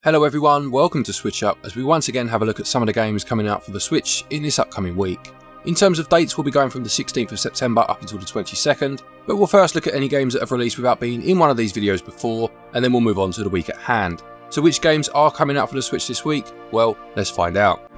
Hello everyone, welcome to SwitchUp as we once again have a look at some of the games coming out for the Switch in this upcoming week. In terms of dates, we'll be going from the 16th of September up until the 22nd, but we'll first look at any games that have released without being in one of these videos before, and then we'll move on to the week at hand. So which games are coming out for the Switch this week? Well, let's find out.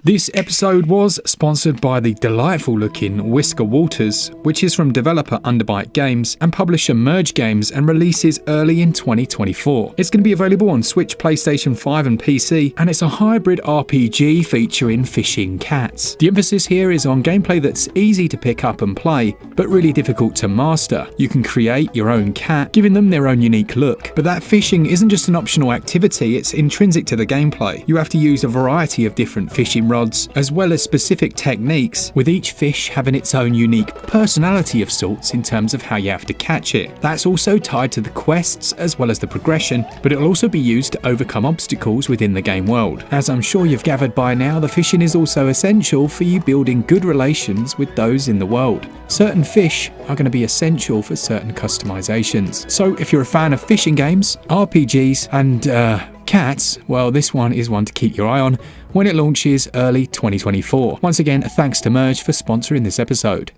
This episode was sponsored by the delightful looking Whisker Waters, which is from developer Underbite Games and publisher Merge Games and releases early in 2024. It's going to be available on Switch, PlayStation 5 and PC, and it's a hybrid RPG featuring fishing cats. The emphasis here is on gameplay that's easy to pick up and play, but really difficult to master. You can create your own cat, giving them their own unique look. But that fishing isn't just an optional activity, it's intrinsic to the gameplay. You have to use a variety of different fishing rods, as well as specific techniques, with each fish having its own unique personality of sorts in terms of how you have to catch it. That's also tied to the quests as well as the progression, but it'll also be used to overcome obstacles within the game world. As I'm sure you've gathered by now, the fishing is also essential for you building good relations with those in the world. Certain fish are going to be essential for certain customizations. So if you're a fan of fishing games, RPGs and cats, well, this one is one to keep your eye on when it launches early 2024. Once again, thanks to Merge for sponsoring this episode.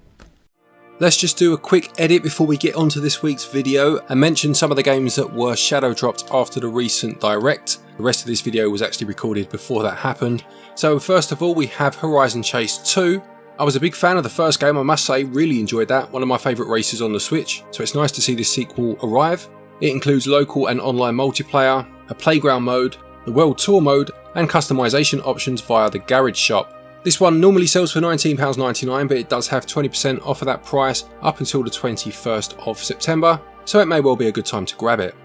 Let's just do a quick edit before we get onto this week's video and mention some of the games that were shadow dropped after the recent Direct. The rest of this video was actually recorded before that happened. So first of all, we have Horizon Chase 2. I was a big fan of the first game, I must say, really enjoyed that, one of my favourite races on the Switch, so it's nice to see this sequel arrive. It includes local and online multiplayer, a playground mode, the World Tour mode, and customization options via the Garage Shop. This one normally sells for £19.99, but it does have 20% off of that price up until the 21st of September, so it may well be a good time to grab it.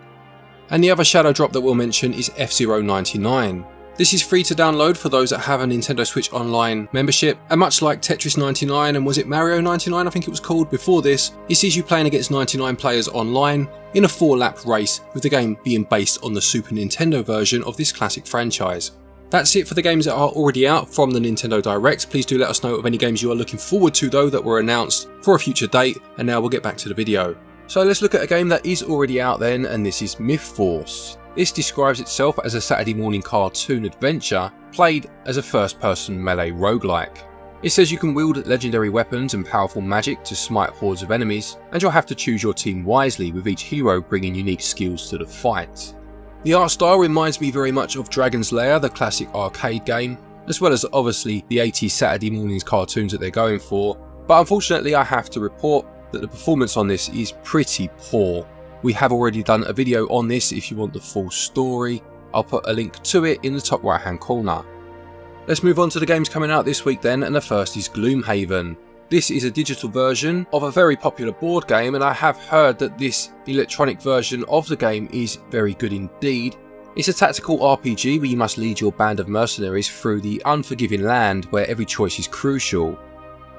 And the other shadow drop that we'll mention is F-Zero 99. This is free to download for those that have a Nintendo Switch Online membership, and much like Tetris 99 and was it Mario 99 I think it was called before this, it sees you playing against 99 players online in a 4-lap race, with the game being based on the Super Nintendo version of this classic franchise. That's it for the games that are already out from the Nintendo Direct. Please do let us know of any games you are looking forward to though that were announced for a future date, and now we'll get back to the video. So let's look at a game that is already out then, and this is MythForce. This describes itself as a Saturday morning cartoon adventure played as a first-person melee roguelike. It says you can wield legendary weapons and powerful magic to smite hordes of enemies, and you'll have to choose your team wisely, with each hero bringing unique skills to the fight. The art style reminds me very much of Dragon's Lair, the classic arcade game, as well as obviously the 80s Saturday mornings cartoons that they're going for, but unfortunately I have to report that the performance on this is pretty poor. We have already done a video on this if you want the full story. I'll put a link to it in the top right hand corner. Let's move on to the games coming out this week then, and the first is Gloomhaven. This is a digital version of a very popular board game, and I have heard that this electronic version of the game is very good indeed. It's a tactical RPG where you must lead your band of mercenaries through the unforgiving land where every choice is crucial.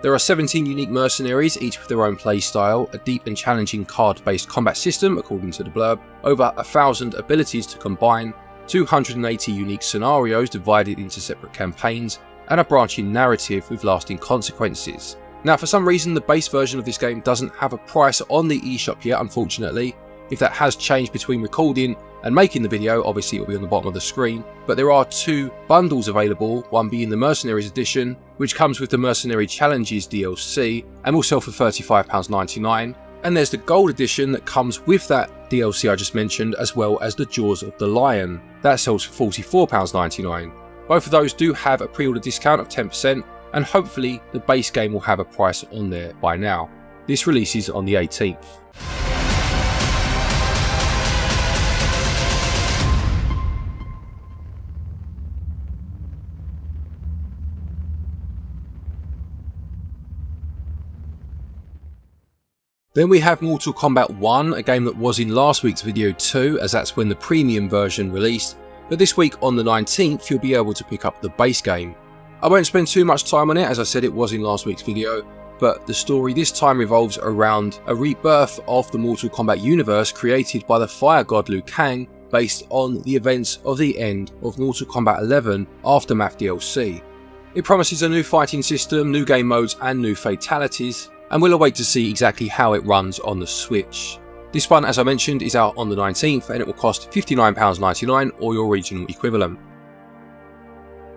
There are 17 unique mercenaries, each with their own playstyle, a deep and challenging card-based combat system according to the blurb, over 1,000 abilities to combine, 280 unique scenarios divided into separate campaigns, and a branching narrative with lasting consequences. Now for some reason the base version of this game doesn't have a price on the eShop yet, unfortunately. If that has changed between recording and making the video, obviously it will be on the bottom of the screen, but there are 2 bundles available, one being the Mercenaries edition, which comes with the Mercenary Challenges DLC and will sell for £35.99, and there's the Gold edition that comes with that DLC I just mentioned, as well as the Jaws of the Lion. That sells for £44.99. Both of those do have a pre-order discount of 10%, and hopefully the base game will have a price on there by now. This releases on the 18th. Then we have Mortal Kombat 1, a game that was in last week's video too, as that's when the premium version released, but this week on the 19th you'll be able to pick up the base game. I won't spend too much time on it, as I said it was in last week's video, but the story this time revolves around a rebirth of the Mortal Kombat universe created by the fire god Liu Kang, based on the events of the end of Mortal Kombat 11 Aftermath DLC. It promises a new fighting system, new game modes and new fatalities, and we'll await to see exactly how it runs on the Switch. This one, as I mentioned, is out on the 19th and it will cost £59.99 or your regional equivalent.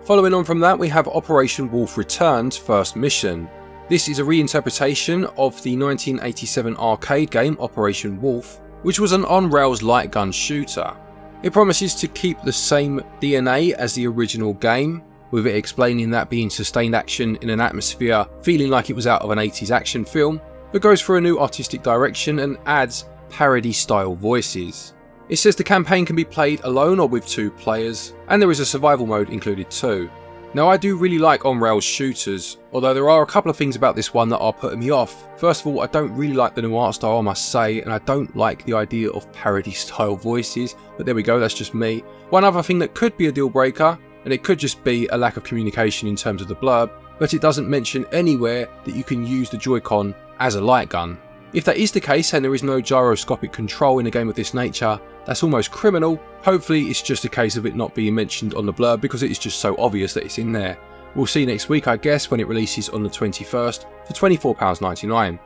Following on from that, we have Operation Wolf Return's first mission. This is a reinterpretation of the 1987 arcade game Operation Wolf, which was an on-rails light gun shooter. It promises to keep the same DNA as the original game, with it explaining that being sustained action in an atmosphere feeling like it was out of an 80s action film, but goes for a new artistic direction and adds parody-style voices. It says the campaign can be played alone or with 2 players, and there is a survival mode included too. Now, I do really like on-rails shooters, although there are a couple of things about this one that are putting me off. First of all, I don't really like the new art style, I must say, and I don't like the idea of parody-style voices, but there we go, that's just me. One other thing that could be a deal breaker, and it could just be a lack of communication in terms of the blurb, but it doesn't mention anywhere that you can use the joycon as a light gun. If that is the case and there is no gyroscopic control in a game of this nature, that's almost criminal. Hopefully it's just a case of it not being mentioned on the blurb because it is just so obvious that it's in there. We'll see next week, I guess, when it releases on the 21st for £24.99.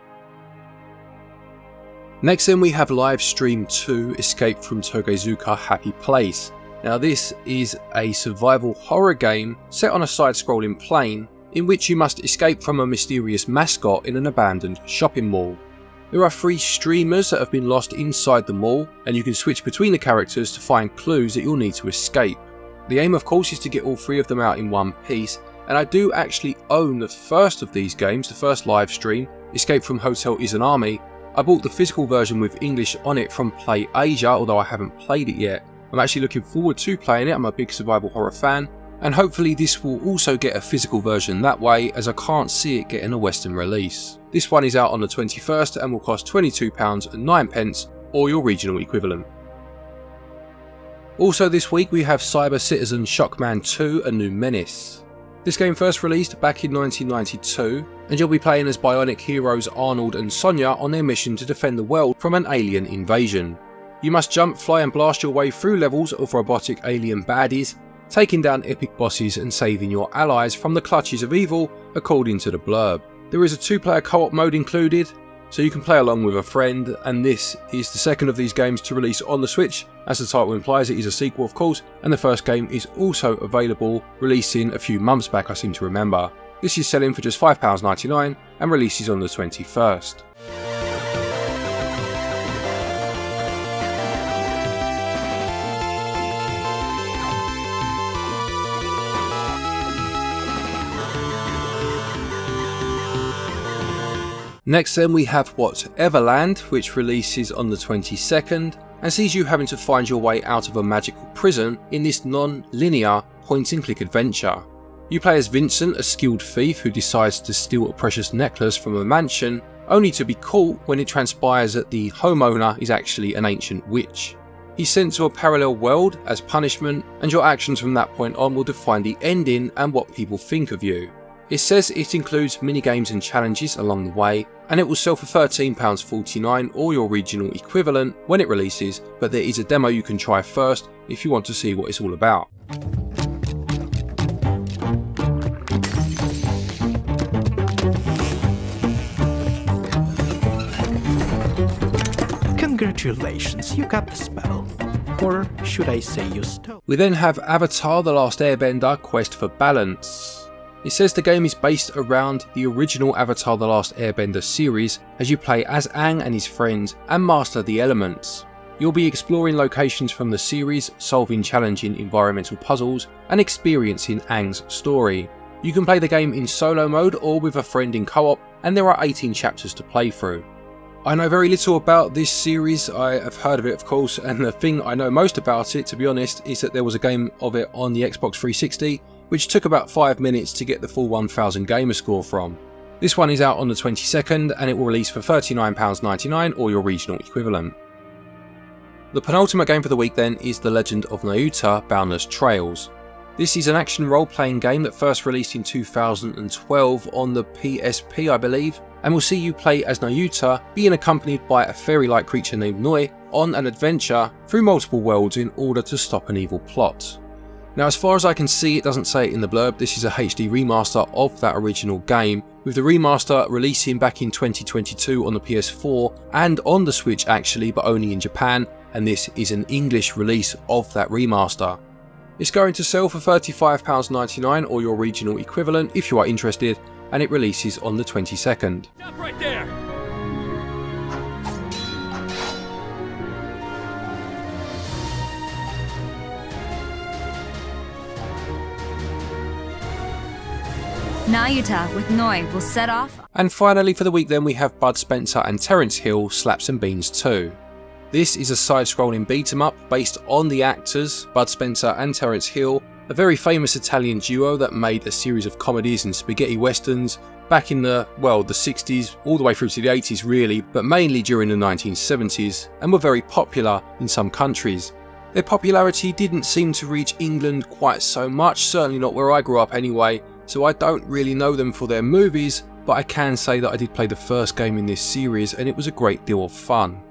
Next then we have Livestream 2 Escape from Togezuka Happy Place. Now this is a survival horror game set on a side-scrolling plane in which you must escape from a mysterious mascot in an abandoned shopping mall. There are 3 streamers that have been lost inside the mall, and you can switch between the characters to find clues that you'll need to escape. The aim of course is to get all 3 of them out in one piece, and I do actually own the first of these games, the first live stream, Escape from Hotel Izanami. I bought the physical version with English on it from Play Asia, although I haven't played it yet. I'm actually looking forward to playing it, I'm a big survival horror fan, and hopefully this will also get a physical version that way, as I can't see it getting a Western release. This one is out on the 21st and will cost £22.09 or your regional equivalent. Also this week we have Cyber Citizen Shockman 2 A New Menace. This game first released back in 1992, and you'll be playing as bionic heroes Arnold and Sonia on their mission to defend the world from an alien invasion. You must jump, fly and blast your way through levels of robotic alien baddies, taking down epic bosses and saving your allies from the clutches of evil according to the blurb. There is a 2-player co-op mode included, so you can play along with a friend, and this is the second of these games to release on the Switch. As the title implies, it is a sequel of course, and the first game is also available, releasing a few months back I seem to remember. This is selling for just £5.99 and releases on the 21st. Next then we have Whateverland, which releases on the 22nd and sees you having to find your way out of a magical prison in this non-linear point-and-click adventure. You play as Vincent, a skilled thief who decides to steal a precious necklace from a mansion, only to be caught when it transpires that the homeowner is actually an ancient witch. He's sent to a parallel world as punishment, and your actions from that point on will define the ending and what people think of you. It says it includes minigames and challenges along the way, and it will sell for £13.49 or your regional equivalent when it releases, but there is a demo you can try first if you want to see what it's all about. Congratulations, you got the spell. Or should I say you stole? We then have Avatar: The Last Airbender Quest for Balance. It says the game is based around the original Avatar: The Last Airbender series as you play as Aang and his friends and master the elements. You'll be exploring locations from the series, solving challenging environmental puzzles and experiencing Aang's story. You can play the game in solo mode or with a friend in co-op, and there are 18 chapters to play through. I know very little about this series, I have heard of it of course, and the thing I know most about it, to be honest, is that there was a game of it on the Xbox 360, which took about 5 minutes to get the full 1000 gamer score from. This one is out on the 22nd and it will release for £39.99 or your regional equivalent. The penultimate game for the week then is The Legend of Nayuta Boundless Trails. This is an action role-playing game that first released in 2012 on the PSP I believe, and will see you play as Nayuta being accompanied by a fairy-like creature named Noi on an adventure through multiple worlds in order to stop an evil plot. Now, as far as I can see, it doesn't say it in the blurb, this is a HD remaster of that original game, with the remaster releasing back in 2022 on the PS4 and on the Switch actually, but only in Japan, and this is an English release of that remaster. It's going to sell for £35.99 or your regional equivalent if you are interested, and it releases on the 22nd. Stop right there! Nayuta with Noi will set off. And finally for the week then we have Bud Spencer and Terence Hill Slaps and Beans 2. This is a side-scrolling beat-em-up based on the actors Bud Spencer and Terence Hill, a very famous Italian duo that made a series of comedies and spaghetti westerns back in the 60s all the way through to the 80s really, but mainly during the 1970s, and were very popular in some countries. Their popularity didn't seem to reach England quite so much, certainly not where I grew up anyway, so I don't really know them for their movies, but I can say that I did play the first game in this series and it was a great deal of fun.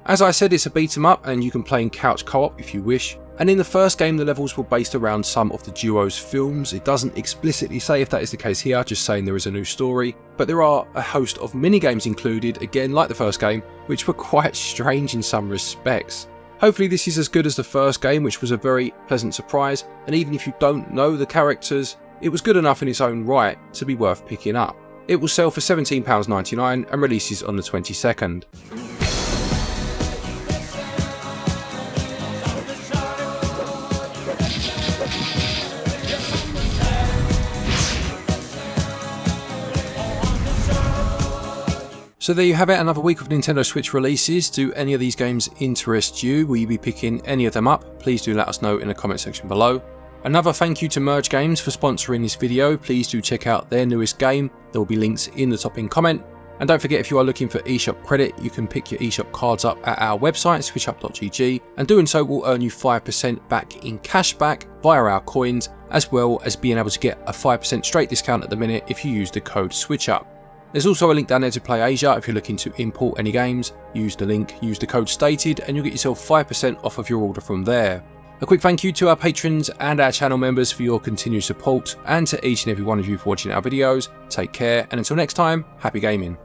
As I said, it's a beat 'em up and you can play in couch co-op if you wish, and in the first game the levels were based around some of the duo's films. It doesn't explicitly say if that is the case here, just saying there is a new story, but there are a host of minigames included, again like the first game, which were quite strange in some respects. Hopefully this is as good as the first game, which was a very pleasant surprise, and even if you don't know the characters, it was good enough in its own right to be worth picking up. It will sell for £17.99 and releases on the 22nd. So there you have it, another week of Nintendo Switch releases. Do any of these games interest you? Will you be picking any of them up? Please do let us know in the comment section below. Another thank you to Merge Games for sponsoring this video. Please do check out their newest game. There will be links in the top comment. And don't forget, if you are looking for eShop credit, you can pick your eShop cards up at our website, switchup.gg, and doing so will earn you 5% back in cashback via our coins, as well as being able to get a 5% straight discount at the minute if you use the code SwitchUp. There's also a link down there to Play Asia. If you're looking to import any games, use the link, use the code stated, and you'll get yourself 5% off of your order from there. A quick thank you to our patrons and our channel members for your continued support, and to each and every one of you for watching our videos. Take care, and until next time, happy gaming.